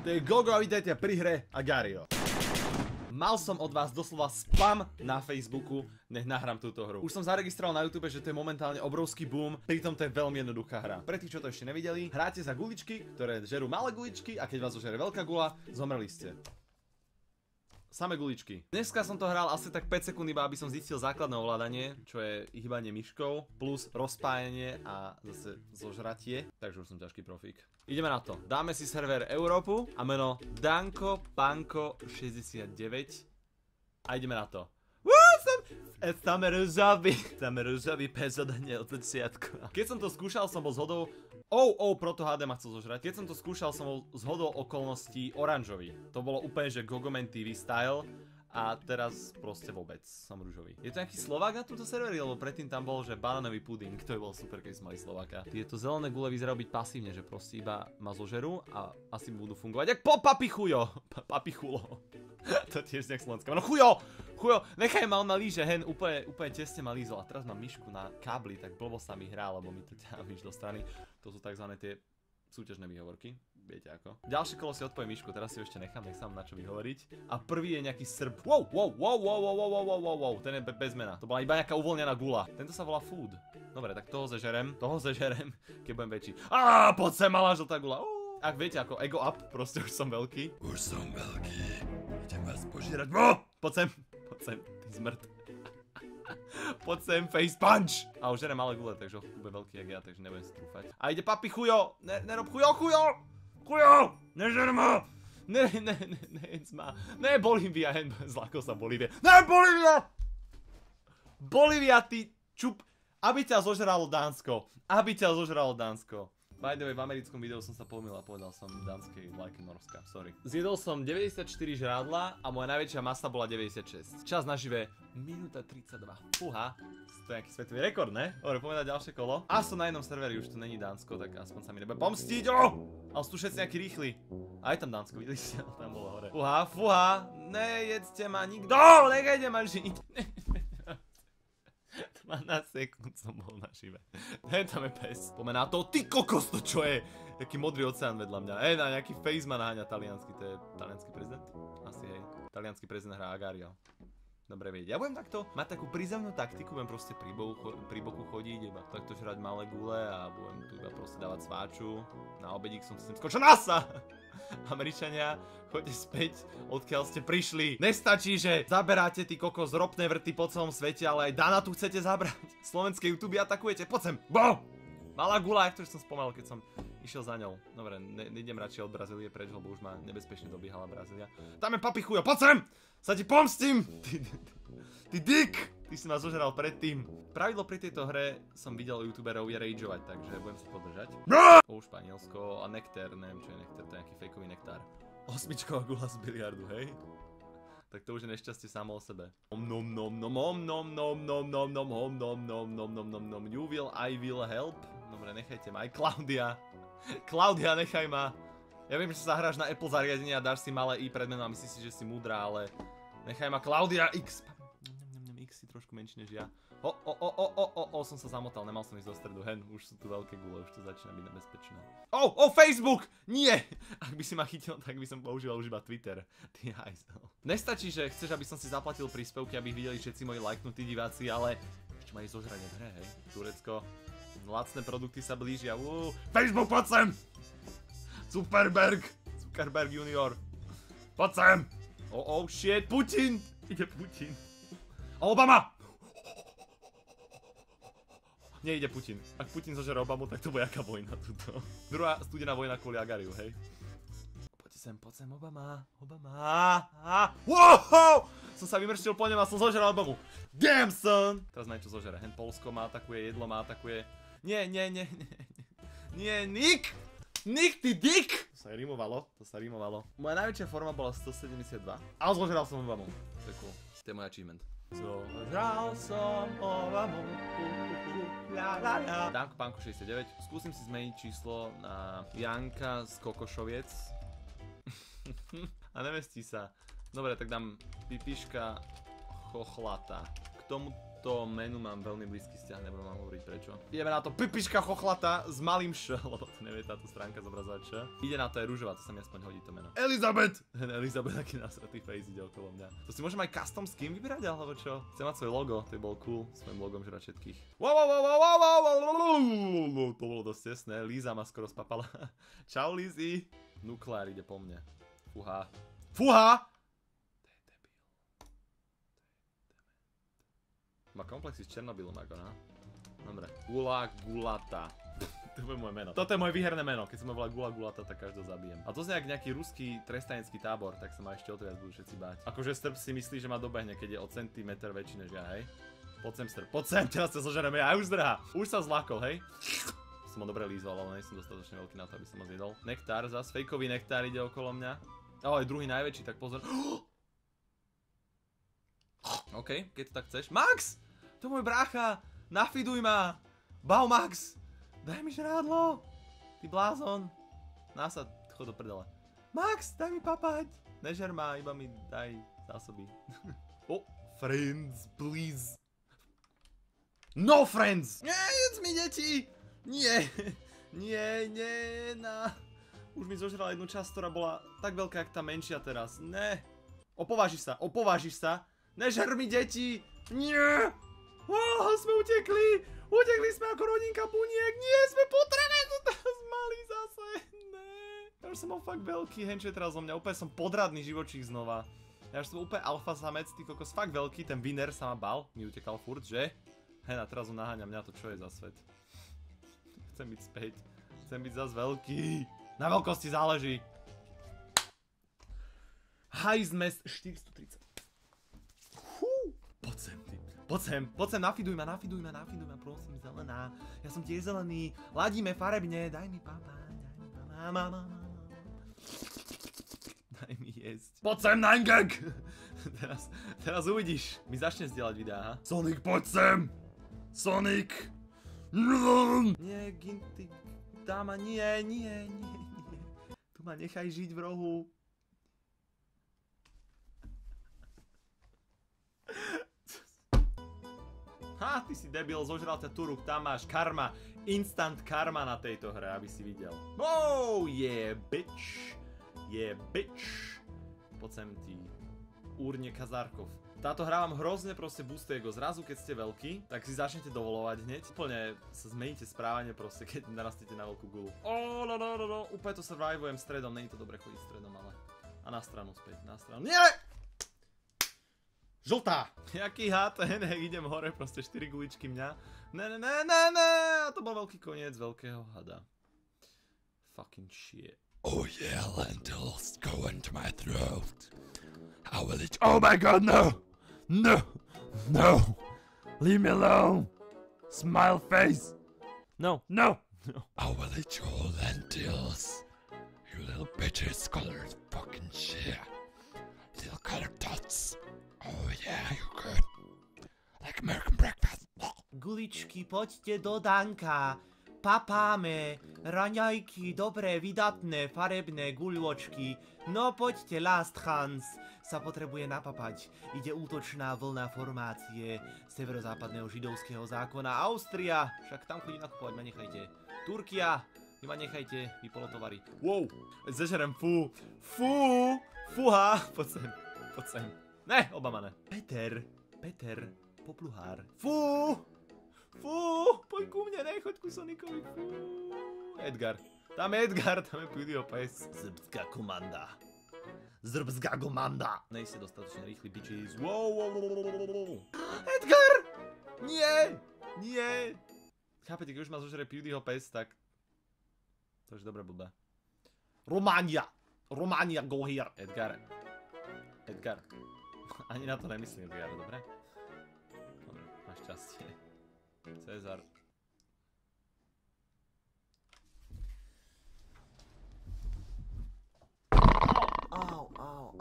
To je Gogo a vítajte pri hre Agario. Mal som od vás doslova spam na Facebooku, nech nahrám túto hru. Už som zaregistroval na YouTube, že to je momentálne obrovský boom, pritom to je veľmi jednoduchá hra. Pre tých, čo to ešte nevideli, hráte za guličky, ktoré žerú malé guličky a keď vás zožere veľká gula, zomreli ste. Same guličky. Dneska som to hral asi tak 5 sekúnd iba, aby som zistil základné ovládanie, čo je hýbanie myškou, plus rozpájanie a zase zožratie. Takže už som ťažký profík. Ideme na to. Dáme si server Európu a meno Danko Panko 69 a ideme na to. Tam rozový pes odhne od začiatku. Keď som to skúšal, som bol zhodou... proto HD ma chcel zožrať. Keď som to skúšal, som bol zhodou okolností oranžový. To bolo úplne, že Gogoman TV style. A teraz proste vôbec som ružový. Je to nejaký Slovák na túto serveri? Lebo predtým tam bol, že banánový puding. To by bol super, keď sme mali Slováka. Tieto zelené gule vyzerajú byť pasívne, že proste iba ma zožerú a asi budú fungovať jak papichujo. Papichulo. To tiež nejak slovenská. No chujo! Chujo, nechaj ma, on ma líže, hen, úplne tesne ma lízol. A teraz mám myšku na kábli, tak blbo sa mi hrá, lebo mi to ťahá myš do strany. To sú takzvané tie súťažné výhovorky. Viete ako. Ďalšie kolo si odpojím myšku, teraz si ho ešte nechám, nech sa mám na čo vyhovoriť. A prvý je nejaký Srb. Wow, ten je bez mena. To bola iba nejaká uvoľnená gula. Tento sa volá Food. Dobre, tak toho zežerem, keď budem väčší. Poď sem, malá žltá gula. Ak viete ako, ego up, proste už som veľký. Idem vás požírať. Poď sem, ty zmrt. Poď sem, face punch! A už žerem malé gule, takže bude veľký jak ja, takže nebudem si trúfať. A ide papi chujo! Nerob chujo! Chujo! Nežer ma! Nejedz ma! Ne, Bolívia, zlakol sa Bolívia. Ne, Bolívia! Bolívia, ty čup! Aby ťa zožralo Dánsko. By the way, v americkom videu som sa pomýlil a povedal som dánskej vlajky Norska, sorry. Zjedol som 94 žrádla a moja najväčšia masa bola 96. Čas na živé minúta 32. Fúha, to je nejaký svetový rekord, ne? Dobre, poďme na ďalšie kolo. A som na jednom serveri, už to není Dánsko, tak aspoň sa mi nebude pomstiť, Ale sú tu všetci nejaký rýchli. A je tam Dánsko, videli ste, tam bolo hore. Fúha, nejedzte ma nikto, nechajte ma žiť. 12 sekúnd som bol na živé. Tam je pes. Poďme na to, ty kokos, to čo je? Taký modrý oceán vedľa mňa. Na nejaký face ma naháňa taliansky, to je taliansky prezident? Asi hej. Taliansky prezident hrá Agario. Dobre vedieť. Ja budem takto mať takú prízemnú taktiku, budem proste pri boku chodiť, iba takto žrať malé gule a budem tu iba proste dávať sváču. Na obedík som si tým skočil NASA! Američania, choďte späť, odkiaľ ste prišli. Nestačí, že zaberáte ty kokos ropné vrty po celom svete, ale aj Dana tu chcete zabrať. Slovenské YouTube atakujete, poď sem. Malá gula, jak to som spomenul, keď som išiel za ňou. Dobre, nejdem radšej od Brazílie preč, lebo už ma nebezpečne dobiehala Brazília. Tam je papi chujo, poď sem! Sa ti pomstím! Ty dick! Ty si ma zožral predtým. Pravidlo pri tejto hre som videl youtuberov je rageovať, takže budem sa podržať. Španielsko a nektar, neviem čo je nektar, to je nejaký fejkový nektár. Osmičková gula z biliardu, hej? Tak to už je nešťastie samo o sebe. You will, I will help. Dobre, nechajte ma, aj Klaudia. Klaudia, nechaj ma. Ja viem, že sa hráš na Apple zariadenie a dáš si malé i pred menom a myslíš si, že si múdra, ale nechaj ma Klaudia X. X si trošku menší než ja. Som sa zamotal, nemal som ísť do stredu, už sú tu veľké gule, už to začína byť nebezpečné. Facebook! Nie! Ak by si ma chytil, tak by som používal už iba Twitter. Ty hajzel. Nestačí, že chceš, aby som si zaplatil príspevky, aby videli všetci moji lajknutí diváci, ale ešte ma ísť zožranie v hre, hej. Turecko. Lacné produkty sa blížia. Facebook, poď sem! Zuckerberg junior. Poď sem! Shit, Putin! Ide Putin. Obama! Nejde Putin. Ak Putin zožere Obamu, tak to bude jaká vojna tuto. Druhá studená vojna kvôli Agariu, hej. Poď sem, Obama. Wow! Som sa vymrštil po ňom a som zožeral Obamu. Damn, son! Teraz na niečo zožere. Polsko ma atakuje, jedlo ma atakuje. Nie, Nick! Nick, ty dick! To sa rimovalo. Moja najväčšia forma bola 172. Ale zožeral som Obamu. To je cool. To je môj achievement. Zožral som Obamu. Danko Panko 69. Skúsim si zmeniť číslo na Janka z Kokošoviec. A nemestí sa. Dobre, tak dám pipiška chochlata. K tomuto tomuto menu mám veľmi blízky vzťah, nebudem vám hovoriť prečo. Ideme na to pipiška chochlata s malým š, lebo to nevie táto stránka zobrazovať š. Ide na to, je rúžová, to sa mi aspoň hodí to meno. Elizabeth! Elizabeth, taký nasratý face ide okolo mňa. To si môžem aj custom skin vybrať, alebo čo? Chcem mať svoje logo, to by bol cool, s mojím logom žrať všetkých. To bolo dosť tesné, Líza ma skoro spapala. Čau Lízi. Nukleár ide po mne. Fúha. Fúha! Má komplexy s Černobylom ako, no? Dobre. Gula Gulata. To je moje meno. Toto je moje výherné meno. Keď sa ma volá Gula Gulata, tak každého zabijem. A to je nejaký ruský trestanecký tábor, tak sa ma ešte o to viac budú všetci báť. Akože Strb si myslí, že ma dobehne, keď je o centimetr väčší než ja, hej? Poď sem, Strb. Poď sem, teraz sa zožereme, ja už zdrhá. Už sa zlákol, hej? Som ho dobre lízval, ale nejsem dostatočne veľký na to, aby som ho zjedol. Nektár, zas fejkový nektár ide okolo mňa. O, je druhý najväčší, tak pozor. OK, keď to tak chceš. Max! To je môj brácha! Nafiduj ma! Bau Max! Daj mi žrádlo! Ty blázon! Násad, chod do prdele. Max, daj mi papať! Nežer ma, iba mi daj zásoby. Oh, friends, please! No friends! Nie, jedz mi deti! Nie! Nie, nie, Už mi zožrala jednu časť, ktorá bola tak veľká, jak tá menšia teraz. Ne! Opovážiš sa! Nežer mi deti! Nie! Sme utekli! Utekli sme ako rodinka buniek! Nie, sme potrené! To teraz malý zase! Ne! Ja už som bol fakt veľký, henč je teraz o mňa. Úplne som podradný živočík znova. Ja už som úplne alfa samec, ty kokos, fakt veľký. Ten winner sa ma bal, mi utekal furt, že? Hen, a teraz on naháňa mňa, to čo je za svet? Chcem byť späť. Chcem byť zas veľký. Na veľkosti záleží. Highest mest 430. Poď sem, nafiduj ma, prosím, zelená. Ja som tiež zelený, ladíme farebne, daj mi papa, mama. Daj mi jesť. Poď sem, 9gag! Teraz uvidíš, mi začne zdieľať videá, ha? Sonic, poď sem! Sonic! Nie, Ginty, dáma, nie. Tu ma nechaj žiť v rohu. Ha, ty si debil, zožral ťa Turuk, tam máš karma, instant karma na tejto hre, aby si videl. Oh, yeah, bitch. Poď sem, ty úrne Kazárkov. Táto hra vám hrozne proste boostuje go. Zrazu, keď ste veľký, tak si začnete dovolovať hneď. Úplne sa zmeníte správanie proste, keď narastíte na veľkú gulu. Oh, no. Úplne to survivujem stredom, není to dobre chodiť stredom, ale... A na stranu späť, na stranu. Nie! Žltá! Jaký had, idem hore, proste 4 guličky mňa. Ne, a to bol veľký koniec veľkého hada. Fucking shit. Oh yeah, lentils go into my throat. I will eat. Oh my god, no! No! Leave me alone! Smile face! No! I will eat your lentils. You little bitches, colored fucking shit. Little colored dots. Oh yeah, you good. Like American breakfast. Guličky, poďte do Danka. Papáme, raňajky, dobré, vydatné, farebné guľočky. No poďte, Last Hans sa potrebuje napapať. Ide útočná vlna formácie severozápadného židovského zákona. Austria, však tam chodí nakupovať, ma nechajte. Turkia, vy ma nechajte, vy polotovary. Wow, zežerem, fúha, poď sem. Ne, obamané. Peter, popluhár. Fú, poď ku mne, nechoď ku Sonicovi, fú. Edgar, tam je PewDiePie. Zrbská komanda. Nejste dostatočne rýchli, bitches. Wow. Edgar! Nie. Chápete, keď už ma zožere PewDiePie, tak... To už dobre blbé. Romania, go here. Edgar. Ani na to nemyslím, Edgar, dobre? Dobre, máš šťastie. Cezar. Au.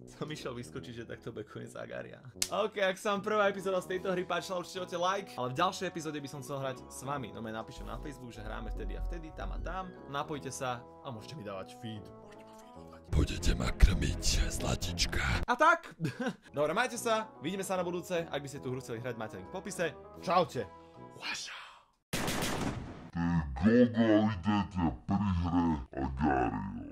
Som išiel vyskočiť, že takto bude koniec Agaria. OK, ak sa vám prvá epizóda z tejto hry páčila, určite hoďte like. Ale v ďalšej epizóde by som chcel hrať s vami. No napíšem na Facebook, že hráme vtedy a vtedy, tam a tam. Napojte sa a môžete mi dávať feed. Budete ma krmiť, zlatička. A tak, dobre, majte sa, vidíme sa na budúce, ak by ste tú hru chceli hrať, máte link v popise. Čaute. Ty gogo idete pri hre Agario.